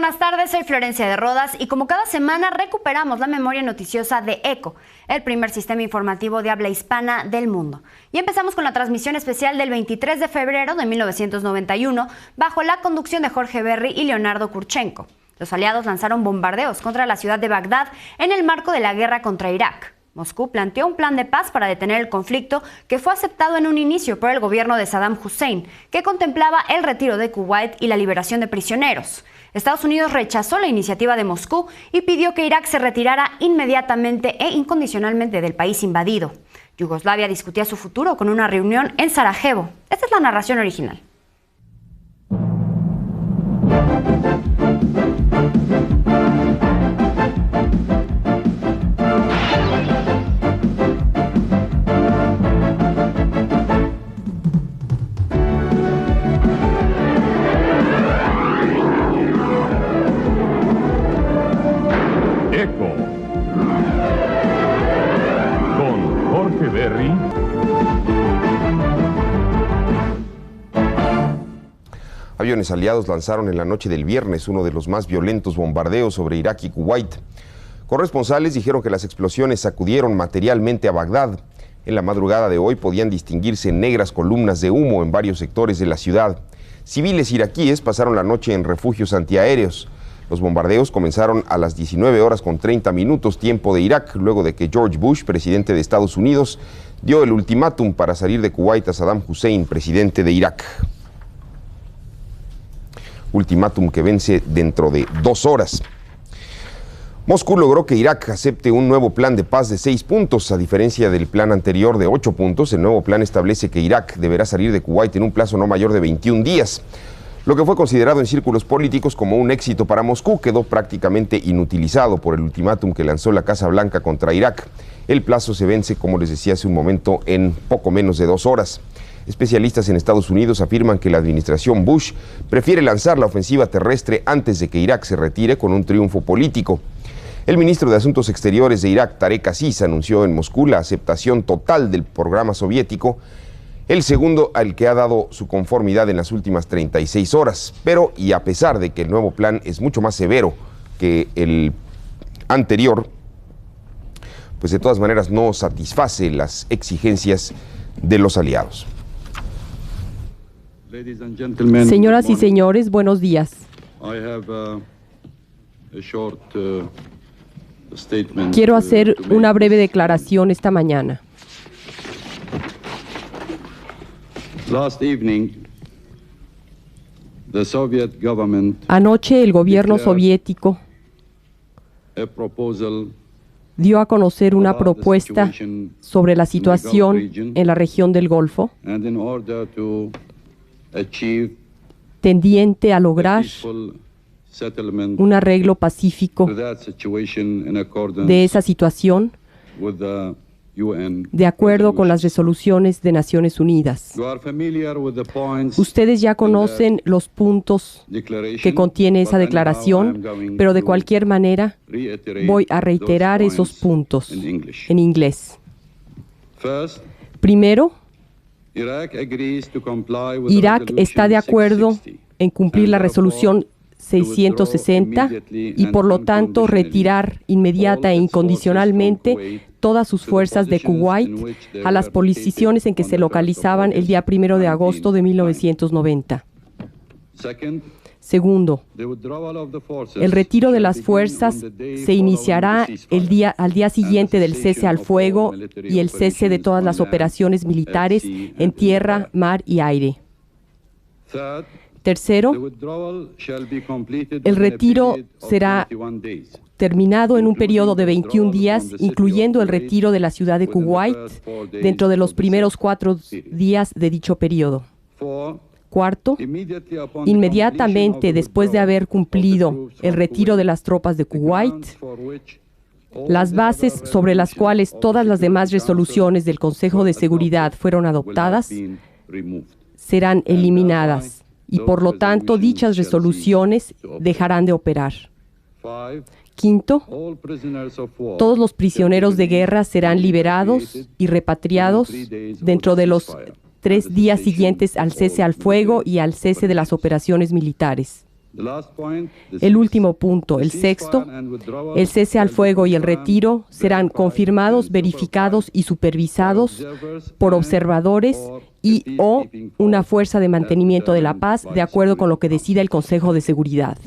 buenas tardes, soy Florencia de Rodas y como cada semana recuperamos la memoria noticiosa de ECO, el primer sistema informativo de habla hispana del mundo. Y empezamos con la transmisión especial del 23 de febrero de 1991 bajo la conducción de Jorge Berry y Leonardo Kurchenko. Los aliados lanzaron bombardeos contra la ciudad de Bagdad en el marco de la guerra contra Irak. Moscú planteó un plan de paz para detener el conflicto que fue aceptado en un inicio por el gobierno de Saddam Hussein, que contemplaba el retiro de Kuwait y la liberación de prisioneros. Estados Unidos rechazó la iniciativa de Moscú y pidió que Irak se retirara inmediatamente e incondicionalmente del país invadido. Yugoslavia discutía su futuro con una reunión en Sarajevo. Esta es la narración original. ECO con Jorge Berry. Aviones aliados lanzaron en la noche del viernes uno de los más violentos bombardeos sobre Irak y Kuwait. Corresponsales dijeron que las explosiones sacudieron materialmente a Bagdad. En la madrugada de hoy podían distinguirse negras columnas de humo en varios sectores de la ciudad. Civiles iraquíes pasaron la noche en refugios antiaéreos. Los bombardeos comenzaron a las 19:30 tiempo de Irak, luego de que George Bush, presidente de Estados Unidos, dio el ultimátum para salir de Kuwait a Saddam Hussein, presidente de Irak. Ultimátum que vence dentro de 2 horas. Moscú logró que Irak acepte un nuevo plan de paz de 6 puntos. A diferencia del plan anterior de 8 puntos, el nuevo plan establece que Irak deberá salir de Kuwait en un plazo no mayor de 21 días. Lo que fue considerado en círculos políticos como un éxito para Moscú quedó prácticamente inutilizado por el ultimátum que lanzó la Casa Blanca contra Irak. El plazo se vence, como les decía hace un momento, en poco menos de 2 horas. Especialistas en Estados Unidos afirman que la administración Bush prefiere lanzar la ofensiva terrestre antes de que Irak se retire con un triunfo político. El ministro de Asuntos Exteriores de Irak, Tarek Aziz, anunció en Moscú la aceptación total del programa soviético, el segundo al que ha dado su conformidad en las últimas 36 horas. Pero, y a pesar de que el nuevo plan es mucho más severo que el anterior, pues de todas maneras no satisface las exigencias de los aliados. Señoras y señores, buenos días. Quiero hacer una breve declaración esta mañana. Anoche el gobierno soviético dio a conocer una propuesta sobre la situación en la región del Golfo, tendiente a lograr un arreglo pacífico de esa situación, de acuerdo con las resoluciones de Naciones Unidas. Ustedes ya conocen los puntos que contiene esa declaración, pero de cualquier manera voy a reiterar esos puntos en inglés. Primero, Irak está de acuerdo en cumplir la resolución 660 y por lo tanto retirar inmediata e incondicionalmente todas sus fuerzas de Kuwait a las posiciones en que se localizaban el día 1 de agosto de 1990. Segundo, el retiro de las fuerzas se iniciará al día siguiente del cese al fuego y el cese de todas las operaciones militares en tierra, mar y aire. Tercero, el retiro será terminado en un periodo de 21 días, incluyendo el retiro de la ciudad de Kuwait dentro de los primeros 4 días de dicho periodo. Cuarto, inmediatamente después de haber cumplido el retiro de las tropas de Kuwait, las bases sobre las cuales todas las demás resoluciones del Consejo de Seguridad fueron adoptadas serán eliminadas y por lo tanto dichas resoluciones dejarán de operar. Quinto, todos los prisioneros de guerra serán liberados y repatriados dentro de los 3 días siguientes al cese al fuego y al cese de las operaciones militares. El último punto, el sexto, el cese al fuego y el retiro serán confirmados, verificados y supervisados por observadores o una fuerza de mantenimiento de la paz, de acuerdo con lo que decida el Consejo de Seguridad.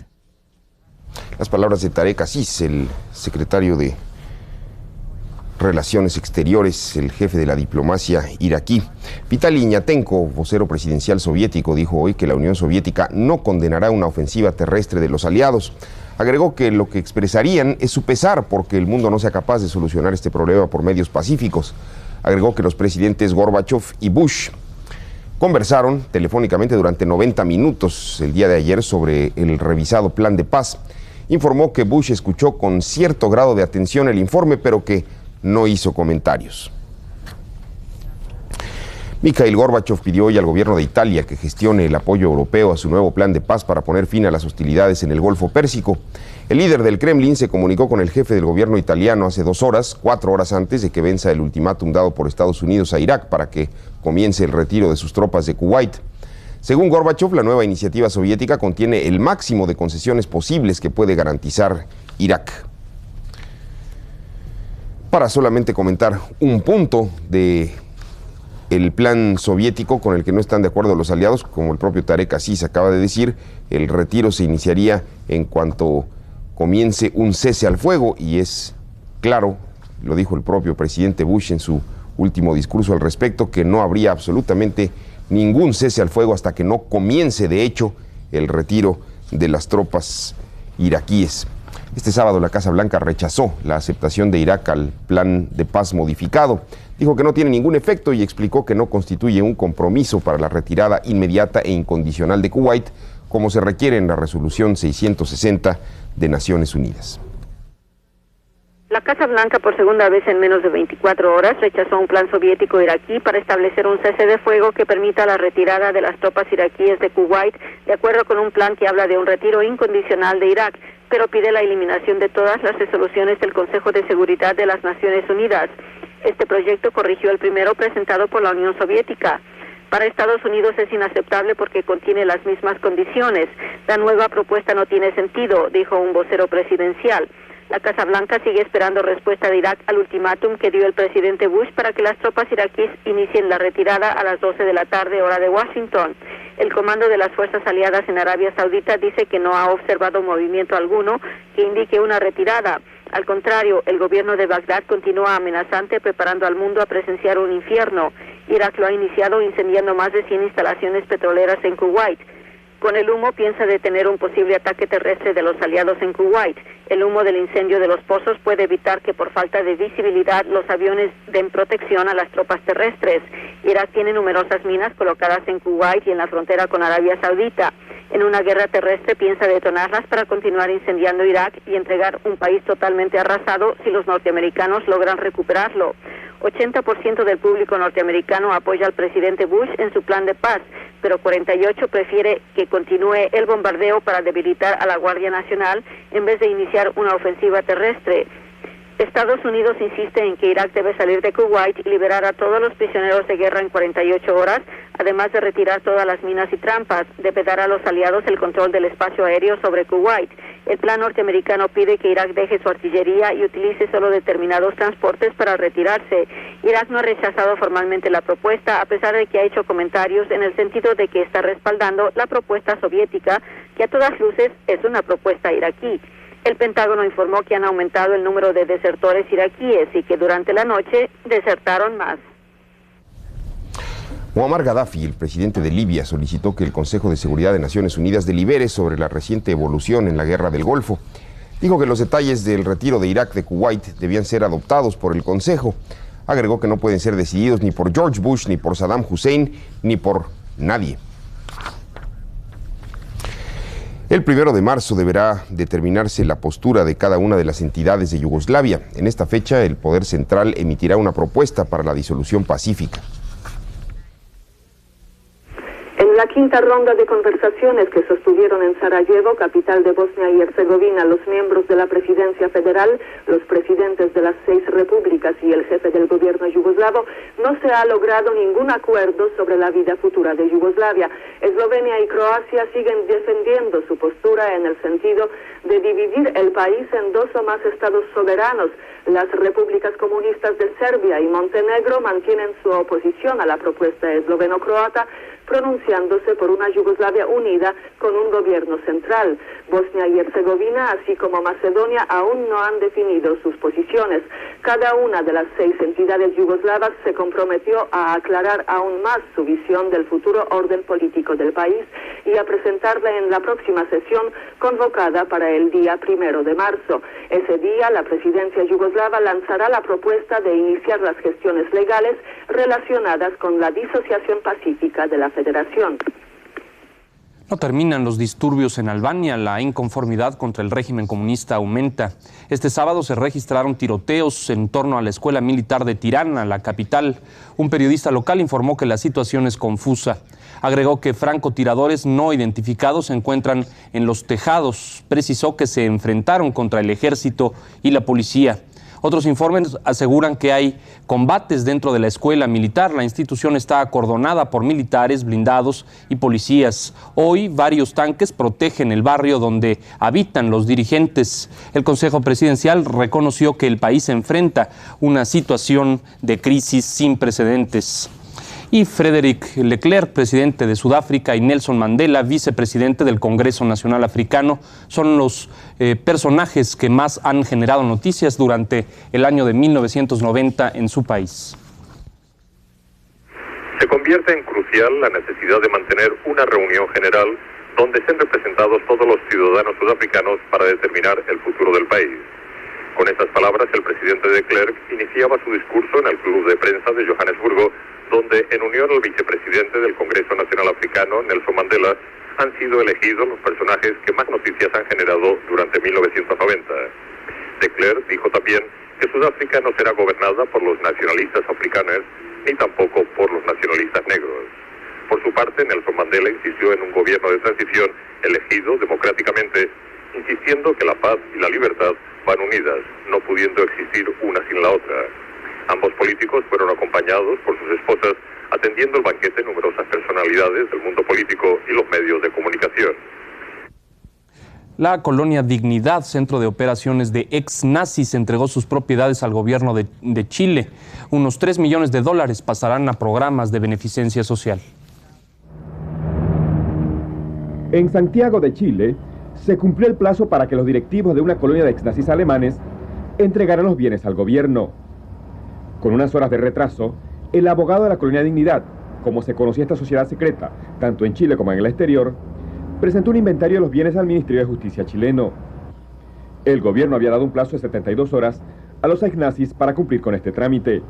Las palabras de Tarek Aziz, el secretario de Relaciones Exteriores, el jefe de la diplomacia iraquí. Vitali Iñatenko, vocero presidencial soviético, dijo hoy que la Unión Soviética no condenará una ofensiva terrestre de los aliados. Agregó que lo que expresarían es su pesar porque el mundo no sea capaz de solucionar este problema por medios pacíficos. Agregó que los presidentes Gorbachev y Bush conversaron telefónicamente durante 90 minutos el día de ayer sobre el revisado plan de paz. Informó que Bush escuchó con cierto grado de atención el informe, pero que no hizo comentarios. Mikhail Gorbachev pidió hoy al gobierno de Italia que gestione el apoyo europeo a su nuevo plan de paz para poner fin a las hostilidades en el Golfo Pérsico. El líder del Kremlin se comunicó con el jefe del gobierno italiano hace 2 horas, 4 horas antes de que venza el ultimátum dado por Estados Unidos a Irak para que comience el retiro de sus tropas de Kuwait. Según Gorbachev, la nueva iniciativa soviética contiene el máximo de concesiones posibles que puede garantizar Irak. Para solamente comentar un punto de el plan soviético con el que no están de acuerdo los aliados, como el propio Tarek Aziz acaba de decir, el retiro se iniciaría en cuanto comience un cese al fuego, y es claro, lo dijo el propio presidente Bush en su último discurso al respecto, que no habría absolutamente ningún cese al fuego hasta que no comience de hecho el retiro de las tropas iraquíes. Este sábado la Casa Blanca rechazó la aceptación de Irak al plan de paz modificado. Dijo que no tiene ningún efecto y explicó que no constituye un compromiso para la retirada inmediata e incondicional de Kuwait, como se requiere en la resolución 660 de Naciones Unidas. La Casa Blanca, por segunda vez en menos de 24 horas, rechazó un plan soviético iraquí para establecer un cese de fuego que permita la retirada de las tropas iraquíes de Kuwait, de acuerdo con un plan que habla de un retiro incondicional de Irak, pero pide la eliminación de todas las resoluciones del Consejo de Seguridad de las Naciones Unidas. Este proyecto corrigió el primero presentado por la Unión Soviética. Para Estados Unidos es inaceptable porque contiene las mismas condiciones. La nueva propuesta no tiene sentido, dijo un vocero presidencial. La Casa Blanca sigue esperando respuesta de Irak al ultimátum que dio el presidente Bush para que las tropas iraquíes inicien la retirada a las 12 de la tarde, hora de Washington. El comando de las fuerzas aliadas en Arabia Saudita dice que no ha observado movimiento alguno que indique una retirada. Al contrario, el gobierno de Bagdad continúa amenazante, preparando al mundo a presenciar un infierno. Irak lo ha iniciado incendiando más de 100 instalaciones petroleras en Kuwait. Con el humo piensa detener un posible ataque terrestre de los aliados en Kuwait. El humo del incendio de los pozos puede evitar que por falta de visibilidad los aviones den protección a las tropas terrestres. Irak tiene numerosas minas colocadas en Kuwait y en la frontera con Arabia Saudita. En una guerra terrestre piensa detonarlas para continuar incendiando Irak y entregar un país totalmente arrasado si los norteamericanos logran recuperarlo. 80% del público norteamericano apoya al presidente Bush en su plan de paz, pero 48% prefiere que continúe el bombardeo para debilitar a la Guardia Nacional en vez de iniciar una ofensiva terrestre. Estados Unidos insiste en que Irak debe salir de Kuwait y liberar a todos los prisioneros de guerra en 48 horas, además de retirar todas las minas y trampas, debe dar a los aliados el control del espacio aéreo sobre Kuwait. El plan norteamericano pide que Irak deje su artillería y utilice solo determinados transportes para retirarse. Irak no ha rechazado formalmente la propuesta, a pesar de que ha hecho comentarios en el sentido de que está respaldando la propuesta soviética, que a todas luces es una propuesta iraquí. El Pentágono informó que han aumentado el número de desertores iraquíes y que durante la noche desertaron más. Muammar Gaddafi, el presidente de Libia, solicitó que el Consejo de Seguridad de Naciones Unidas delibere sobre la reciente evolución en la guerra del Golfo. Dijo que los detalles del retiro de Irak de Kuwait debían ser adoptados por el Consejo. Agregó que no pueden ser decididos ni por George Bush, ni por Saddam Hussein, ni por nadie. El 1 de marzo deberá determinarse la postura de cada una de las entidades de Yugoslavia. En esta fecha, el Poder Central emitirá una propuesta para la disolución pacífica. El la quinta ronda de conversaciones que sostuvieron en Sarajevo, capital de Bosnia y Herzegovina, los miembros de la presidencia federal, los presidentes de las 6 repúblicas y el jefe del gobierno yugoslavo, no se ha logrado ningún acuerdo sobre la vida futura de Yugoslavia. Eslovenia y Croacia siguen defendiendo su postura en el sentido de dividir el país en 2 o más estados soberanos. Las repúblicas comunistas de Serbia y Montenegro mantienen su oposición a la propuesta esloveno-croata, pronunciándose por una Yugoslavia unida con un gobierno central. Bosnia y Herzegovina, así como Macedonia, aún no han definido sus posiciones. Cada una de las 6 entidades yugoslavas se comprometió a aclarar aún más su visión del futuro orden político del país y a presentarla en la próxima sesión convocada para el día 1 de marzo. Ese día, la presidencia yugoslava lanzará la propuesta de iniciar las gestiones legales relacionadas con la disociación pacífica de la Federación. No terminan los disturbios en Albania, la inconformidad contra el régimen comunista aumenta. Este sábado se registraron tiroteos en torno a la escuela militar de Tirana, la capital. Un periodista local informó que la situación es confusa. Agregó que francotiradores no identificados se encuentran en los tejados. Precisó que se enfrentaron contra el ejército y la policía. Otros informes aseguran que hay combates dentro de la escuela militar. La institución está acordonada por militares, blindados y policías. Hoy varios tanques protegen el barrio donde habitan los dirigentes. El Consejo Presidencial reconoció que el país enfrenta una situación de crisis sin precedentes. Y Frédéric Leclerc, presidente de Sudáfrica, y Nelson Mandela, vicepresidente del Congreso Nacional Africano, son los personajes que más han generado noticias durante el año de 1990 en su país. Se convierte en crucial la necesidad de mantener una reunión general donde estén representados todos los ciudadanos sudafricanos para determinar el futuro del país. Con estas palabras, el presidente de Klerk iniciaba su discurso en el Club de Prensa de Johannesburgo, donde, en unión al vicepresidente del Congreso Nacional Africano, Nelson Mandela, han sido elegidos los personajes que más noticias han generado durante 1990. De Klerk dijo también que Sudáfrica no será gobernada por los nacionalistas africanos ni tampoco por los nacionalistas negros. Por su parte, Nelson Mandela insistió en un gobierno de transición elegido democráticamente, insistiendo que la paz y la libertad van unidas, no pudiendo existir una sin la otra. Ambos políticos fueron acompañados por sus esposas, atendiendo el banquete numerosas personalidades del mundo político y los medios de comunicación. La colonia Dignidad, centro de operaciones de ex-nazis, entregó sus propiedades al gobierno de Chile. Unos $3 millones pasarán a programas de beneficencia social. En Santiago de Chile, se cumplió el plazo para que los directivos de una colonia de ex-nazis alemanes entregaran los bienes al gobierno. Con unas horas de retraso, el abogado de la colonia Dignidad, como se conocía esta sociedad secreta, tanto en Chile como en el exterior, presentó un inventario de los bienes al Ministerio de Justicia chileno. El gobierno había dado un plazo de 72 horas a los ex-nazis para cumplir con este trámite.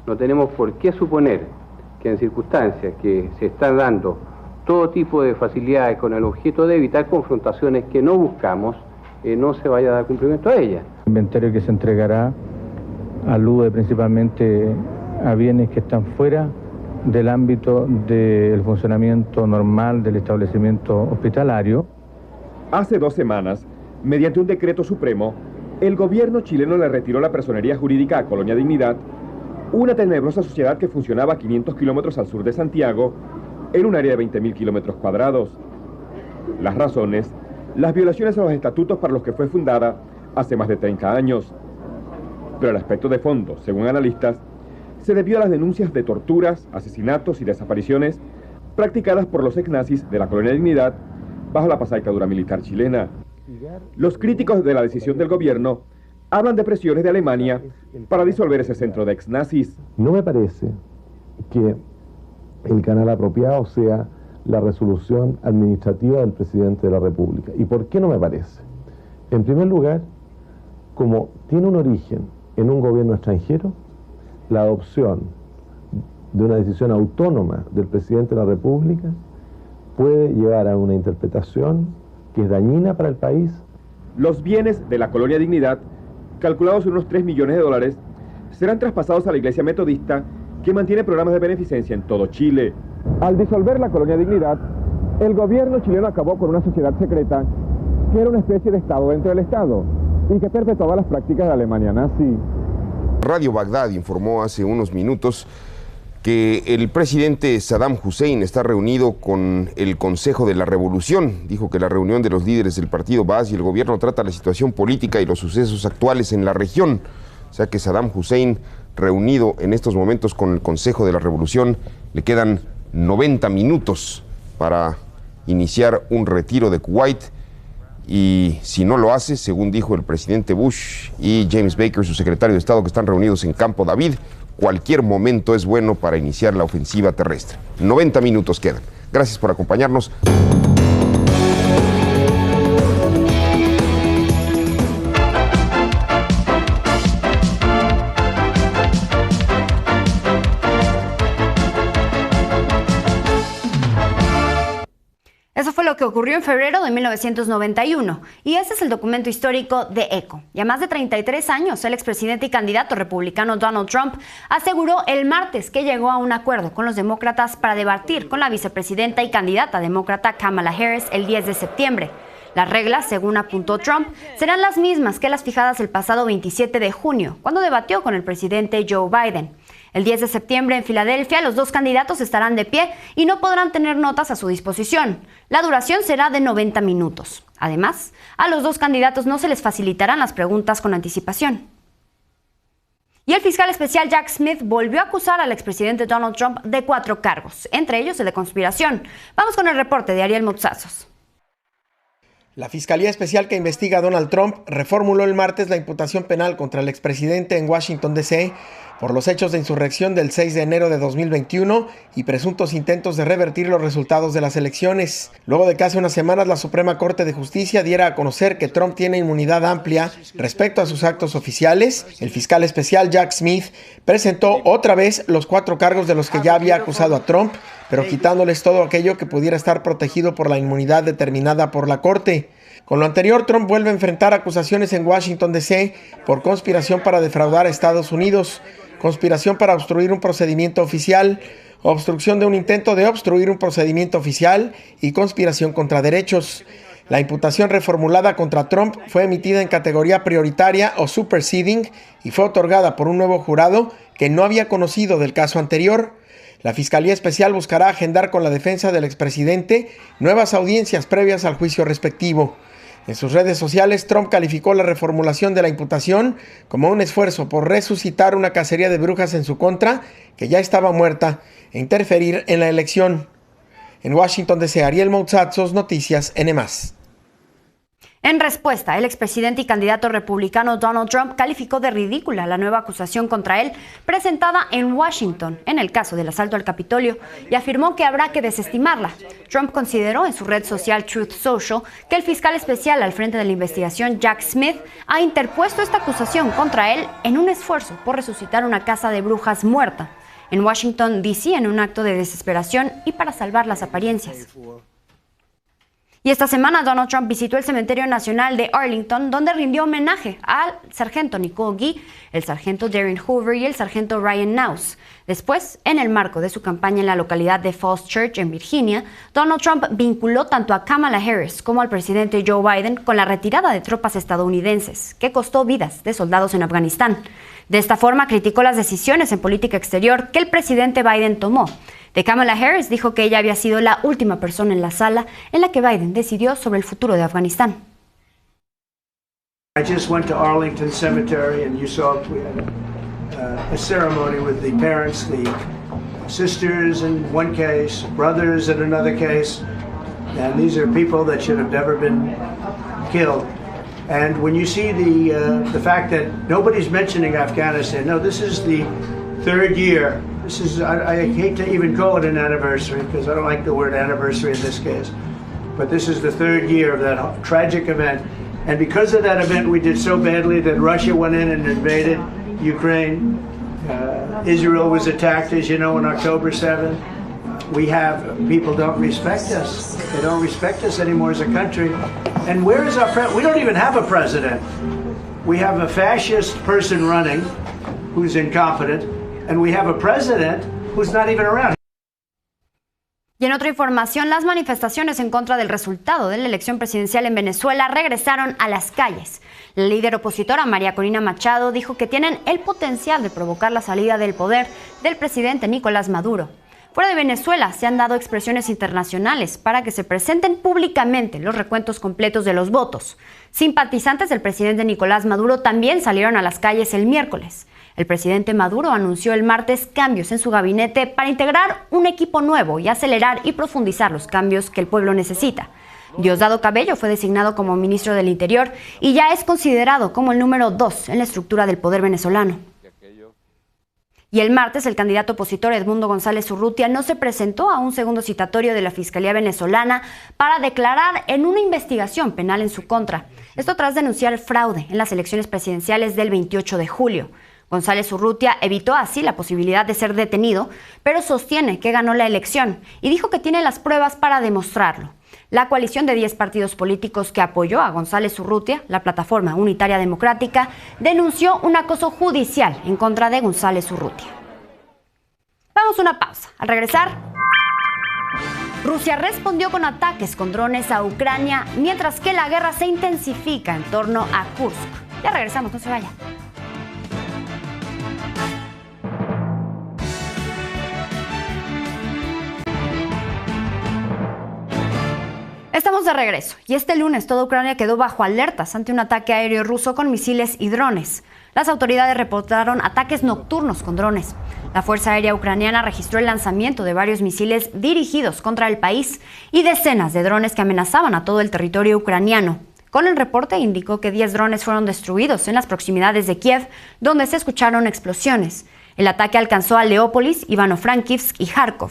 No tenemos por qué suponer que en circunstancias que se están dando todo tipo de facilidades con el objeto de evitar confrontaciones que no buscamos, no se vaya a dar cumplimiento a ellas. El inventario que se entregará alude principalmente a bienes que están fuera del ámbito del funcionamiento normal del establecimiento hospitalario. Hace 2 semanas, mediante un decreto supremo, el gobierno chileno le retiró la personería jurídica a Colonia Dignidad, una tenebrosa sociedad que funcionaba a 500 kilómetros al sur de Santiago, en un área de 20.000 kilómetros cuadrados. Las razones, las violaciones a los estatutos para los que fue fundada hace más de 30 años. Pero el aspecto de fondo, según analistas, se debió a las denuncias de torturas, asesinatos y desapariciones practicadas por los ex-nazis de la colonia Dignidad bajo la pasada dictadura militar chilena. Los críticos de la decisión del gobierno hablan de presiones de Alemania para disolver ese centro de ex-nazis. No me parece que el canal apropiado sea la resolución administrativa del presidente de la República. ¿Y por qué no me parece? En primer lugar, como tiene un origen en un gobierno extranjero, la adopción de una decisión autónoma del presidente de la República puede llevar a una interpretación que es dañina para el país. Los bienes de la colonia Dignidad, calculados en unos $3 millones, serán traspasados a la Iglesia Metodista, que mantiene programas de beneficencia en todo Chile. Al disolver la colonia Dignidad, El gobierno chileno acabó con una sociedad secreta que era una especie de Estado dentro del Estado y que perpetuaba las prácticas de la Alemania nazi. Radio Bagdad informó hace unos minutos que el presidente Saddam Hussein está reunido con el Consejo de la Revolución. Dijo que la reunión de los líderes del partido Baas y el gobierno trata la situación política y los sucesos actuales en la región. O sea que Saddam Hussein, reunido en estos momentos con el Consejo de la Revolución, le quedan 90 minutos para iniciar un retiro de Kuwait. Y si no lo hace, según dijo el presidente Bush y James Baker, su secretario de Estado, que están reunidos en Campo David, cualquier momento es bueno para iniciar la ofensiva terrestre. 90 minutos quedan. Gracias por acompañarnos. Eso fue lo que ocurrió en febrero de 1991 y ese es el documento histórico de ECO. Y a más de 33 años, el expresidente y candidato republicano Donald Trump aseguró el martes que llegó a un acuerdo con los demócratas para debatir con la vicepresidenta y candidata demócrata Kamala Harris el 10 de septiembre. Las reglas, según apuntó Trump, serán las mismas que las fijadas el pasado 27 de junio, cuando debatió con el presidente Joe Biden. El 10 de septiembre en Filadelfia, los dos candidatos estarán de pie y no podrán tener notas a su disposición. La duración será de 90 minutos. Además, a los dos candidatos no se les facilitarán las preguntas con anticipación. Y el fiscal especial Jack Smith volvió a acusar al expresidente Donald Trump de 4 cargos, entre ellos el de conspiración. Vamos con el reporte de Ariel Motsazos. La Fiscalía Especial que investiga a Donald Trump reformuló el martes la imputación penal contra el expresidente en Washington, D.C. por los hechos de insurrección del 6 de enero de 2021 y presuntos intentos de revertir los resultados de las elecciones. Luego de casi unas semanas, la Suprema Corte de Justicia diera a conocer que Trump tiene inmunidad amplia respecto a sus actos oficiales. El fiscal especial Jack Smith presentó otra vez los 4 cargos de los que ya había acusado a Trump, pero quitándoles todo aquello que pudiera estar protegido por la inmunidad determinada por la Corte. Con lo anterior, Trump vuelve a enfrentar acusaciones en Washington, D.C. por conspiración para defraudar a Estados Unidos, conspiración para obstruir un procedimiento oficial, obstrucción de un intento de obstruir un procedimiento oficial y conspiración contra derechos. La imputación reformulada contra Trump fue emitida en categoría prioritaria o superseding y fue otorgada por un nuevo jurado que no había conocido del caso anterior. La Fiscalía Especial buscará agendar con la defensa del expresidente nuevas audiencias previas al juicio respectivo. En sus redes sociales, Trump calificó la reformulación de la imputación como un esfuerzo por resucitar una cacería de brujas en su contra, que ya estaba muerta, e interferir en la elección. En Washington, D.C., Ariel Motsazos, Noticias N+. En respuesta, el expresidente y candidato republicano Donald Trump calificó de ridícula la nueva acusación contra él presentada en Washington en el caso del asalto al Capitolio y afirmó que habrá que desestimarla. Trump consideró en su red social Truth Social que el fiscal especial al frente de la investigación Jack Smith ha interpuesto esta acusación contra él en un esfuerzo por resucitar una casa de brujas muerta en Washington, D.C. en un acto de desesperación y para salvar las apariencias. Y esta semana Donald Trump visitó el Cementerio Nacional de Arlington, donde rindió homenaje al sargento Nicole Gee, el sargento Darren Hoover y el sargento Ryan Knauss. Después, en el marco de su campaña en la localidad de Falls Church, en Virginia, Donald Trump vinculó tanto a Kamala Harris como al presidente Joe Biden con la retirada de tropas estadounidenses, que costó vidas de soldados en Afganistán. De esta forma, criticó las decisiones en política exterior que el presidente Biden tomó. De Kamala Harris dijo que ella había sido la última persona en la sala en la que Biden decidió sobre el futuro de Afganistán. I just went to Arlington Cemetery and you saw a ceremony with the parents, the sisters in one case, brothers in another case, and these are people that should have never been killed. And when you see the fact that nobody's mentioning Afghanistan, no, this is the 3rd year. This is, I hate to even call it an anniversary because I don't like the word anniversary in this case, but this is the 3rd year of that tragic event. And because of that event, we did so badly that Russia went in and invaded Ukraine. Israel was attacked, as you know, on October 7th. We have, people don't respect us. They don't respect us anymore as a country. And where is our president? We don't even have a president. We have a fascist person running who's incompetent. And we have a president who's not even around. Y en otra información, las manifestaciones en contra del resultado de la elección presidencial en Venezuela regresaron a las calles. La líder opositora María Corina Machado dijo que tienen el potencial de provocar la salida del poder del presidente Nicolás Maduro. Fuera de Venezuela se han dado expresiones internacionales para que se presenten públicamente los recuentos completos de los votos. Simpatizantes del presidente Nicolás Maduro también salieron a las calles el miércoles. El presidente Maduro anunció el martes cambios en su gabinete para integrar un equipo nuevo y acelerar y profundizar los cambios que el pueblo necesita. Diosdado Cabello fue designado como ministro del Interior y ya es considerado como el número 2 en la estructura del poder venezolano. Y el martes, el candidato opositor Edmundo González Urrutia no se presentó a un segundo citatorio de la Fiscalía venezolana para declarar en una investigación penal en su contra. Esto tras denunciar fraude en las elecciones presidenciales del 28 de julio. González Urrutia evitó así la posibilidad de ser detenido, pero sostiene que ganó la elección y dijo que tiene las pruebas para demostrarlo. La coalición de 10 partidos políticos que apoyó a González Urrutia, la Plataforma Unitaria Democrática, denunció un acoso judicial en contra de González Urrutia. Vamos a una pausa. Al regresar, Rusia respondió con ataques con drones a Ucrania, mientras que la guerra se intensifica en torno a Kursk. Ya regresamos, no se vaya. Estamos de regreso y este lunes toda Ucrania quedó bajo alertas ante un ataque aéreo ruso con misiles y drones. Las autoridades reportaron ataques nocturnos con drones. La Fuerza Aérea Ucraniana registró el lanzamiento de varios misiles dirigidos contra el país y decenas de drones que amenazaban a todo el territorio ucraniano. Con el reporte indicó que 10 drones fueron destruidos en las proximidades de Kiev, donde se escucharon explosiones. El ataque alcanzó a Leópolis, Ivano-Frankivsk y Kharkov.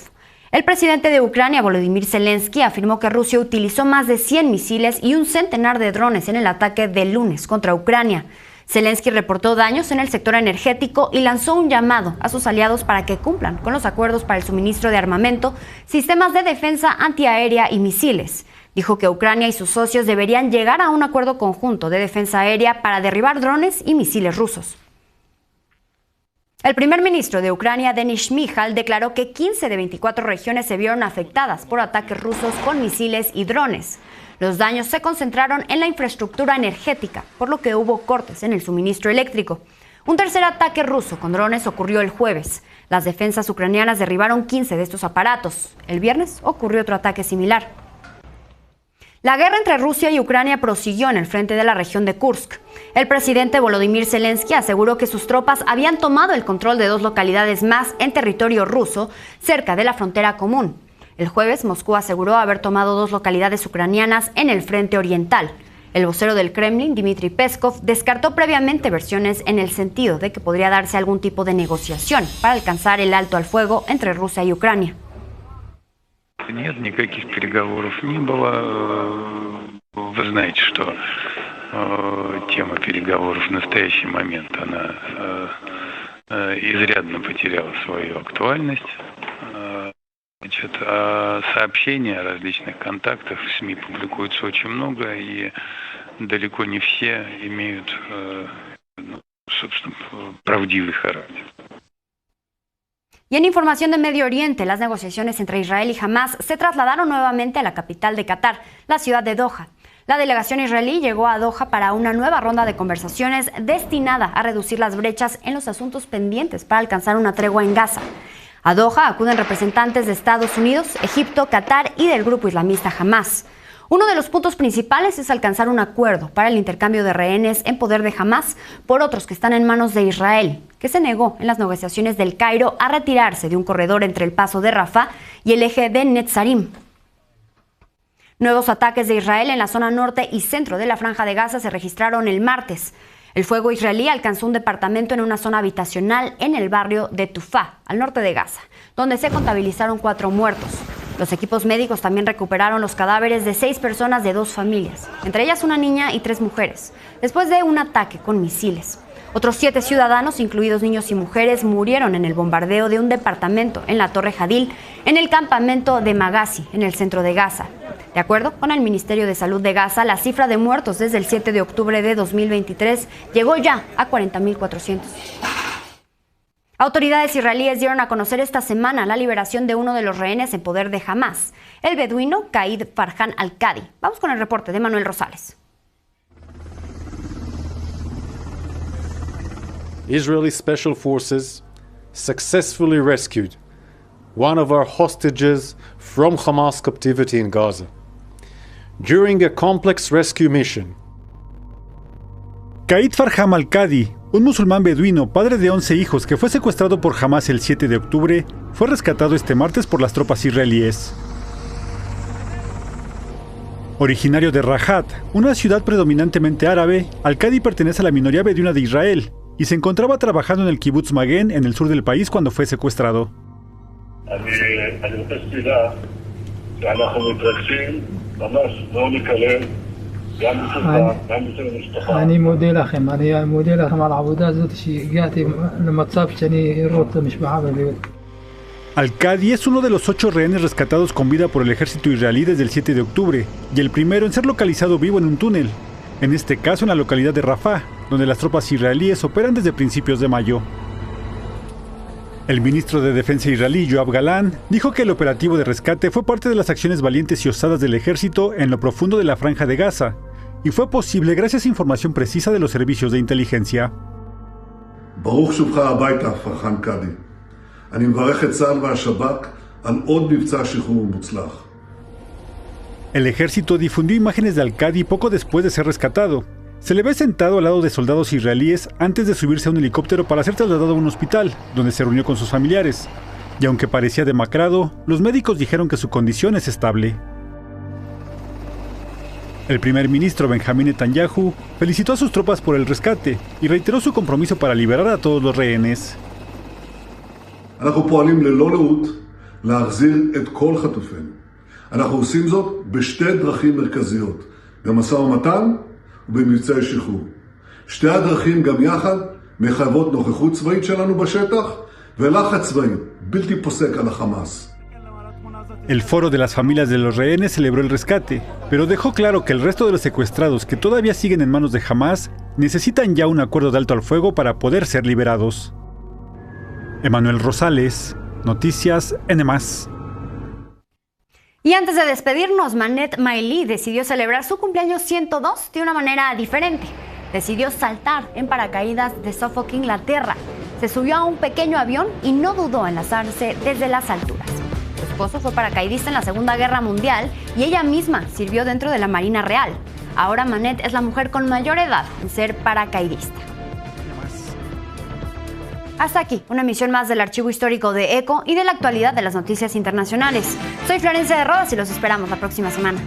El presidente de Ucrania, Volodymyr Zelensky, afirmó que Rusia utilizó más de 100 misiles y un centenar de drones en el ataque del lunes contra Ucrania. Zelensky reportó daños en el sector energético y lanzó un llamado a sus aliados para que cumplan con los acuerdos para el suministro de armamento, sistemas de defensa antiaérea y misiles. Dijo que Ucrania y sus socios deberían llegar a un acuerdo conjunto de defensa aérea para derribar drones y misiles rusos. El primer ministro de Ucrania, Denis Shmyhal, declaró que 15 de 24 regiones se vieron afectadas por ataques rusos con misiles y drones. Los daños se concentraron en la infraestructura energética, por lo que hubo cortes en el suministro eléctrico. Un tercer ataque ruso con drones ocurrió el jueves. Las defensas ucranianas derribaron 15 de estos aparatos. El viernes ocurrió otro ataque similar. La guerra entre Rusia y Ucrania prosiguió en el frente de la región de Kursk. El presidente Volodymyr Zelensky aseguró que sus tropas habían tomado el control de 2 localidades más en territorio ruso, cerca de la frontera común. El jueves, Moscú aseguró haber tomado 2 localidades ucranianas en el frente oriental. El vocero del Kremlin, Dmitry Peskov, descartó previamente versiones en el sentido de que podría darse algún tipo de negociación para alcanzar el alto al fuego entre Rusia y Ucrania. Нет, никаких переговоров не было. Вы знаете, что тема переговоров в настоящий момент, она изрядно потеряла свою актуальность. Значит, сообщения о различных контактах в СМИ публикуются очень много, и далеко не все имеют, собственно, правдивый характер. Y en información de Medio Oriente, las negociaciones entre Israel y Hamás se trasladaron nuevamente a la capital de Qatar, la ciudad de Doha. La delegación israelí llegó a Doha para una nueva ronda de conversaciones destinada a reducir las brechas en los asuntos pendientes para alcanzar una tregua en Gaza. A Doha acuden representantes de Estados Unidos, Egipto, Qatar y del grupo islamista Hamás. Uno de los puntos principales es alcanzar un acuerdo para el intercambio de rehenes en poder de Hamás por otros que están en manos de Israel, que se negó en las negociaciones del Cairo a retirarse de un corredor entre el paso de Rafah y el eje de Netzarim. Nuevos ataques de Israel en la zona norte y centro de la Franja de Gaza se registraron el martes. El fuego israelí alcanzó un departamento en una zona habitacional en el barrio de Tufá, al norte de Gaza, donde se contabilizaron 4 muertos. Los equipos médicos también recuperaron los cadáveres de 6 personas de 2 familias, entre ellas una niña y 3 mujeres, después de un ataque con misiles. Otros 7 ciudadanos, incluidos niños y mujeres, murieron en el bombardeo de un departamento en la Torre Hadil, en el campamento de Magazi, en el centro de Gaza. De acuerdo con el Ministerio de Salud de Gaza, la cifra de muertos desde el 7 de octubre de 2023 llegó ya a 40.400. Autoridades israelíes dieron a conocer esta semana la liberación de uno de los rehenes en poder de Hamás, el beduino Khalid Farhan al-Qadi. Vamos con el reporte de Manuel Rosales. Israeli Special Forces successfully rescued one of our hostages from Hamas captivity in Gaza. During a complex rescue mission, Khalid Farhan al-Qadi, un musulmán beduino, padre de 11 hijos, que fue secuestrado por Hamas el 7 de octubre, fue rescatado este martes por las tropas israelíes. Originario de Rahat, una ciudad predominantemente árabe, al-Qadi pertenece a la minoría beduina de Israel y se encontraba trabajando en el Kibbutz Magen, en el sur del país, cuando fue secuestrado. אני מודה לכם על העבודה הזאת שהגעתם למצב שאני רואה את המשפחה בבית. Al-Qadi es uno de los 8 rehenes rescatados con vida por el ejército israelí desde el 7 de octubre y el primero en ser localizado vivo en un túnel, en este caso en la localidad de Rafah, donde las tropas israelíes operan desde principios de mayo. El ministro de Defensa israelí, Yoav Galán, dijo que el operativo de rescate fue parte de las acciones valientes y osadas del ejército en lo profundo de la Franja de Gaza, y fue posible gracias a información precisa de los servicios de inteligencia. ברוך שובך הביתה, פרחן קאדי. אני מברך את צה"ל והשב"כ על עוד מבצע שחרור מוצלח. El ejército difundió imágenes de al-Qadi poco después de ser rescatado. Se le ve sentado al lado de soldados israelíes antes de subirse a un helicóptero para ser trasladado a un hospital, donde se reunió con sus familiares. Y aunque parecía demacrado, los médicos dijeron que su condición es estable. El primer ministro Benjamín Netanyahu felicitó a sus tropas por el rescate y reiteró su compromiso para liberar a todos los rehenes. אנחנו פועלים ללא לאות להחזיר את כל חטופינו. אנחנו עושים זאת בשתי דרכים מרכזיות, במשא ומתן ובמבצעי שחרור. שתי הדרכים גם יחד מחייבות נוכחות צבאית שלנו בשטח ולחץ צבאי בלתי פוסק על החמאס. El Foro de las Familias de los Rehenes celebró el rescate, pero dejó claro que el resto de los secuestrados que todavía siguen en manos de Hamas necesitan ya un acuerdo de alto al fuego para poder ser liberados. Emanuel Rosales, Noticias N+. Y antes de despedirnos, Manet Maili decidió celebrar su cumpleaños 102 de una manera diferente. Decidió saltar en paracaídas de Suffolk, Inglaterra. Se subió a un pequeño avión y no dudó en lanzarse desde las alturas. Su esposo fue paracaidista en la Segunda Guerra Mundial y ella misma sirvió dentro de la Marina Real. Ahora Manet es la mujer con mayor edad en ser paracaidista. Hasta aquí, una emisión más del Archivo Histórico de ECO y de la actualidad de las noticias internacionales. Soy Florencia de Rodas y los esperamos la próxima semana.